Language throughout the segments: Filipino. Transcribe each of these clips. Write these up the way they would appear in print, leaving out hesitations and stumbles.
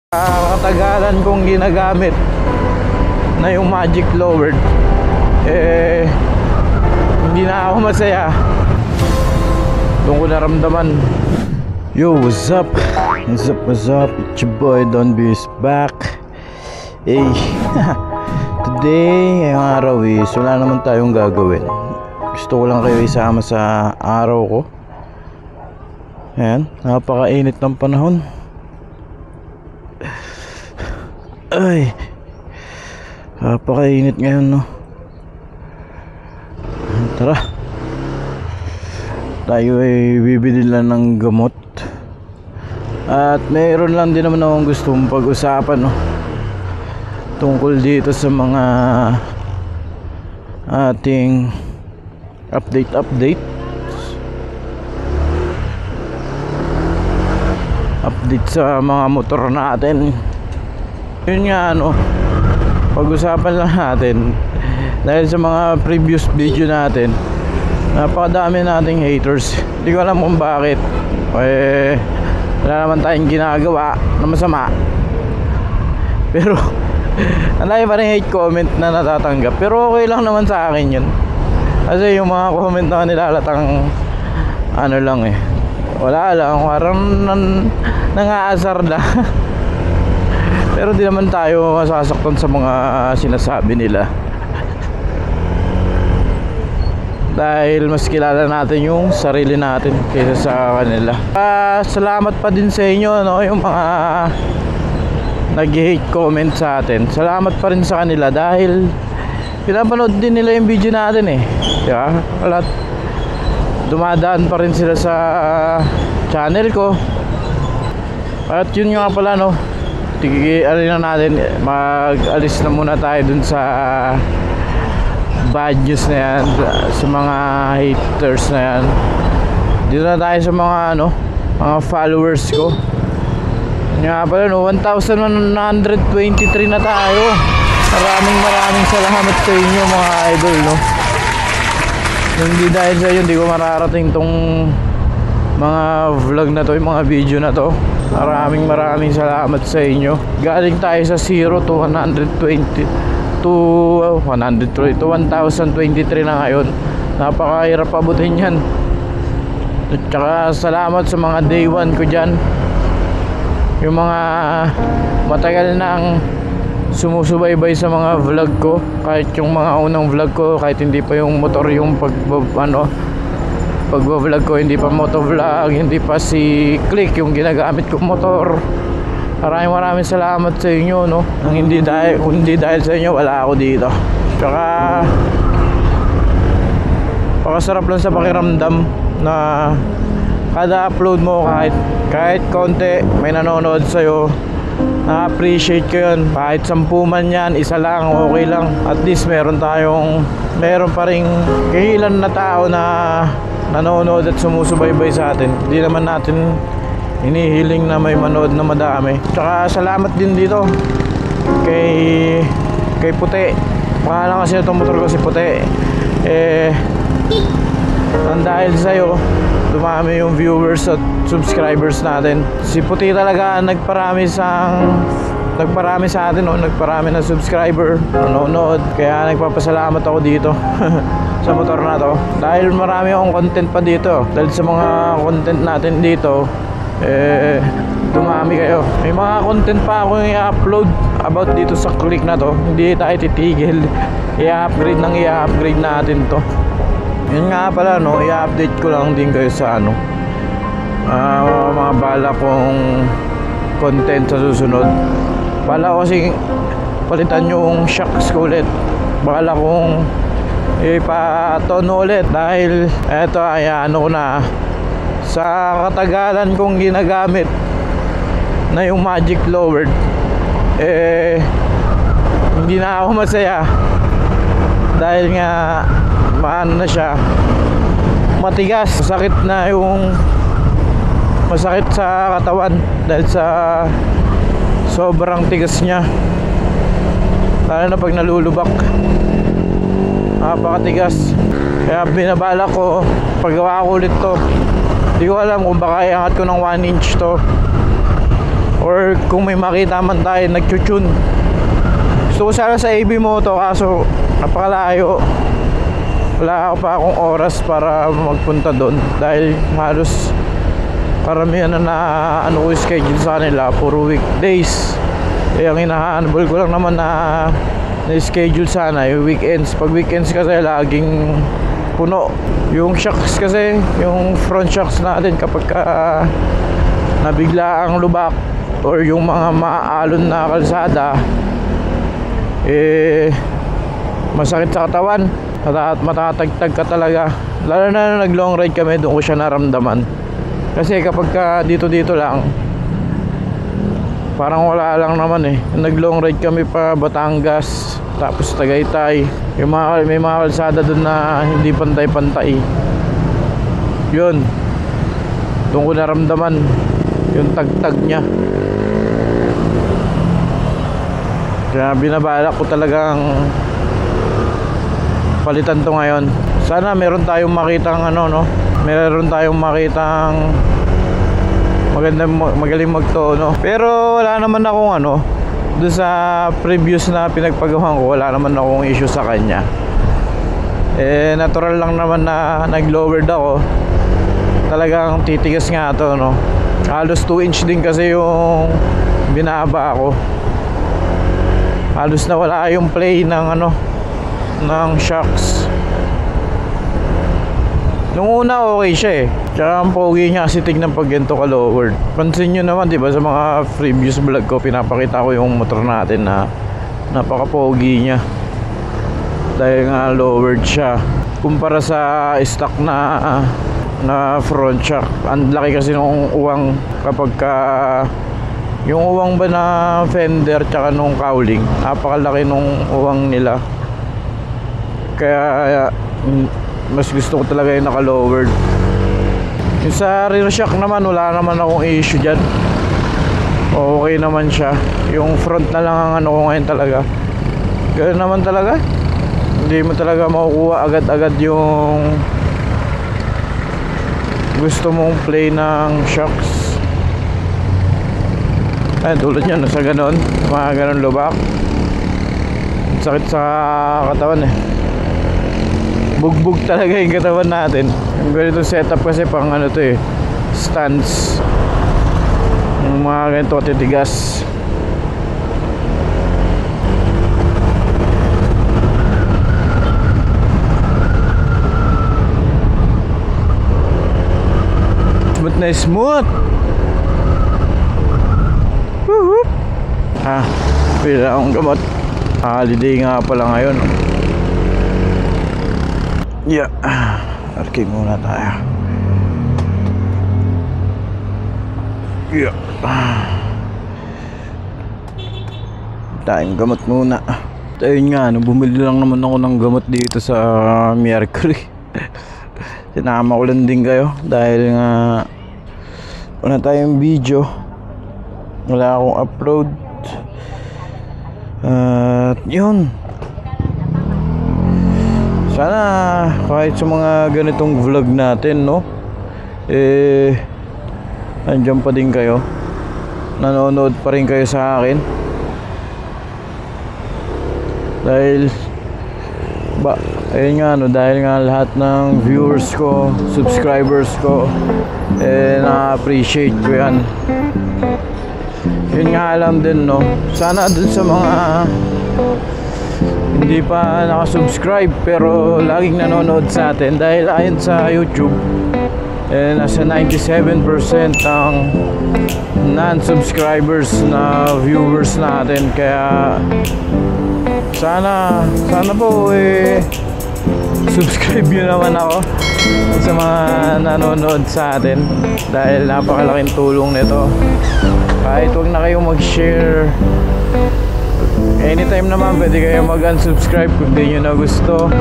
Katagalan kong ginagamit na yung magic lowered, hindi na ako masaya. Doon ko naramdaman. Yo, what's up? What's up? It's your boy Don B is back. Hey, today, ngayong araw wala naman tayong gagawin. Gusto ko lang kayo isama sa araw ko. Ayan, napakainit ng panahon. Ay, napakainit ngayon, no? Tara, tayo ay bibili lang ng gamot. At mayroon lang din naman akong gustong pag-usapan, no? Tungkol dito sa mga ating update sa mga motor natin. Yun nga, ano, pag-usapan lang natin dahil sa mga previous video natin, napakadami nating haters. Hindi ko alam kung bakit. Wala naman tayong ginagawa na masama, pero ang dami pa rin hate comment na natatanggap. Pero okay lang naman sa akin yun, kasi yung mga comment na nilalatang ano lang wala lang, parang nangaasar lang. Pero di naman tayo masasaktan sa mga sinasabi nila, dahil mas kilala natin yung sarili natin kaysa sa kanila. Salamat pa din sa inyo, no, yung mga nag-hate comment sa atin. Salamat pa rin sa kanila dahil pinapanood din nila yung video natin, diba? Wala, dumadaan pa rin sila sa channel ko. At yun nga pala, no, na natin, mag-alis na muna tayo dun sa bad news na yan, sa mga haters na yan. Dito na tayo sa mga mga followers ko. Nga pala, no, 1,123 na tayo. Maraming salamat sa inyo, mga idol, no. Hindi dahil sa inyo, hindi ko mararating tong mga vlog na to, yung mga video na to. Maraming salamat sa inyo. Galing tayo sa 0 to 120 to 103 to 1,023 na ngayon. Napakahirap abutin yan. At saka salamat sa mga day 1 ko dyan, yung mga matagal nang sumusubaybay sa mga vlog ko. Kahit yung mga unang vlog ko, kahit hindi pa yung motor yung pagbablog ko, hindi pa motovlog, hindi pa si Click yung ginagamit kong motor. Maraming salamat sa inyo, no. Kung hindi dahil sa inyo, wala ako dito. Tsaka pakasarap lang sa pakiramdam na kada upload mo, kahit konti may nanonood sa'yo, na-appreciate ko yun. Kahit 10 man yan, isa lang, okay lang. At least meron pa rin kahilan na tao na nanonood at sumusubaybay sa atin. Hindi naman natin hinihiling na may manood na madami. Tsaka salamat din dito kay Puti. Pangalan kasi itong motor ko, si Puti. Dahil sa'yo, dumami yung viewers at subscribers natin. Si Puti talaga nagparami sa atin, no? Nagparami ng subscriber, nanonood. Kaya nagpapasalamat ako dito sa motor na to, dahil marami akong content pa dito. Dahil sa mga content natin dito, dumami kayo. May mga content pa ako i-upload about dito sa Click na to. Hindi tayo titigil. I-upgrade natin to. Yun nga pala, no, i-update ko lang din kayo sa mga bala kong content sa susunod. Bala ko kasing palitan yung shocks ko ulit. Bala kong ipatono ulit, dahil eto ay ko na, sa katagalan kong ginagamit na yung magic lowered, hindi na ako masaya. Dahil nga maano na siya, matigas, masakit sa katawan dahil sa sobrang tigas niya. Lalo na pag nalulubak, napakatigas. Kaya binabala ko, paggawa ko ulit to. Hindi ko alam kung baka iangat ko ng 1 inch to, o or kung may makita man tayo nagtutune. Gusto ko sana sa AB Moto kaso napakalayo, wala pa akong oras para magpunta doon dahil halos karamihan na ano ko schedule sa kanila puro weekdays. Kaya ang hinahanabol ko lang naman na schedule sana yung weekends. Pag weekends kasi laging puno. Yung shocks kasi, yung front shocks natin kapag nabigla ang lubak or yung mga maaalon na kalsada, masakit sa katawan at matatagtag ka talaga. Lalo na nag long ride kami, doon ko siya naramdaman. Kasi kapag dito lang parang wala lang naman nag long ride kami pa Batangas tapos Tagaytay, yung may mga kalsada doon na hindi pantay-pantay. Yun, doon ko naramdaman yung tagtag niya. Kaya binabalak ko talagang palitan to ngayon. Sana meron tayong makitang meron tayong makitang magaling magtono. Pero wala naman akong doon sa previous na pinagpagawan ko, wala naman akong issue sa kanya. Natural lang naman na nag-lowered ako. Talagang titigas nga to, halos 2 inch din kasi yung binaba ako. Halos nawala yung play ng shocks. Nung una okay siya tsaka ang pogi niya kasi tignan pag ganito ka-lowered. Pansin nyo naman diba sa mga previous vlog ko, pinapakita ko yung motor natin na napaka-pogi niya dahil nga lowered siya kumpara sa stock na front shock. Ang laki kasi nung uwang kapag yung uwang ba na fender tsaka nung cowling, napakalaki nung uwang nila. Kaya mas gusto ko talaga yung naka-lowered. Yung sa rear shock naman, wala naman akong issue dyan. Okay naman siya. Yung front na lang ang ko ngayon talaga. Ganoon naman talaga. Hindi mo talaga makukuha agad-agad yung gusto mong play ng shocks. Ayun, tulad nyo, nasa ganon, mga ganon lubak. Sakit sa katawan bugbog talaga yung katawan natin. Yung ganito setup kasi pang to stance. Yung mga ganito titigas. Smooth na smooth. Woohoo. Pila akong gamot. Holiday nga pala ngayon. Yeah, parking muna tayo. Yeah, tayong gamot muna. Ayun nga, bumili lang naman ako ng gamot dito sa Mercury. Sinama ko lang din kayo dahil nga wala tayong video, wala akong upload. Yun, sana kahit sa mga ganitong vlog natin nandiyan pa din kayo, nanonood pa rin kayo sa akin. Dahil ayun nga dahil nga lahat ng viewers ko, subscribers ko na-appreciate ko yan. Yun nga alam din sana dun sa mga hindi pa nakasubscribe pero laging nanonood sa atin, dahil ayon sa YouTube nasa 97% ang non-subscribers na viewers natin. Kaya sana po subscribe nyo naman ako sa mga nanonood sa atin dahil napakalaking tulong nito. Kahit wag na kayong mag-share, anytime naman pwede kayo mag-unsubscribe kung di nyo na gusto.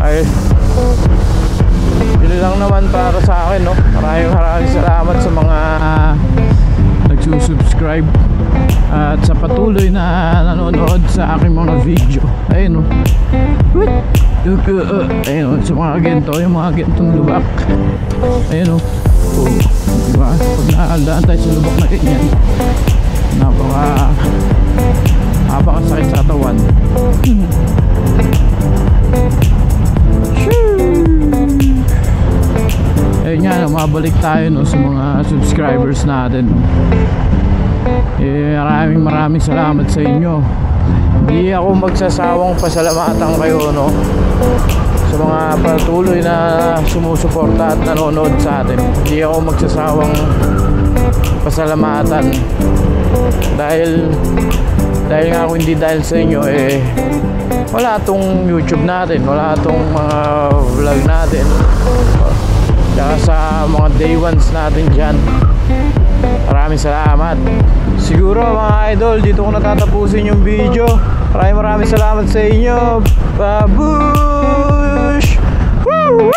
Ay, yun lang naman para sa akin maraming salamat sa mga nagsusubscribe at sa patuloy na nanonood sa aking mga video. Ayun ayun sa mga gento, yung mga gentong lubak. Ayun Oo, diba? Pag nakaldaan tayo sa lubak na ganyan, napakasakit sa katawan. Ayun nga, mabalik tayo no, sa mga subscribers natin no. Maraming salamat sa inyo. Hindi ako magsasawang pasalamatan kayo no, sa mga patuloy na sumusuporta at nanonood sa atin. Hindi ako magsasawang pasalamatan dahil nga kung hindi dahil sa inyo wala tong YouTube natin, wala tong mga vlog natin, tsaka sa mga day ones natin dyan. Maraming salamat. Siguro mga idol, dito ko natatapusin yung video. Maraming salamat sa inyo. Babush! Woo!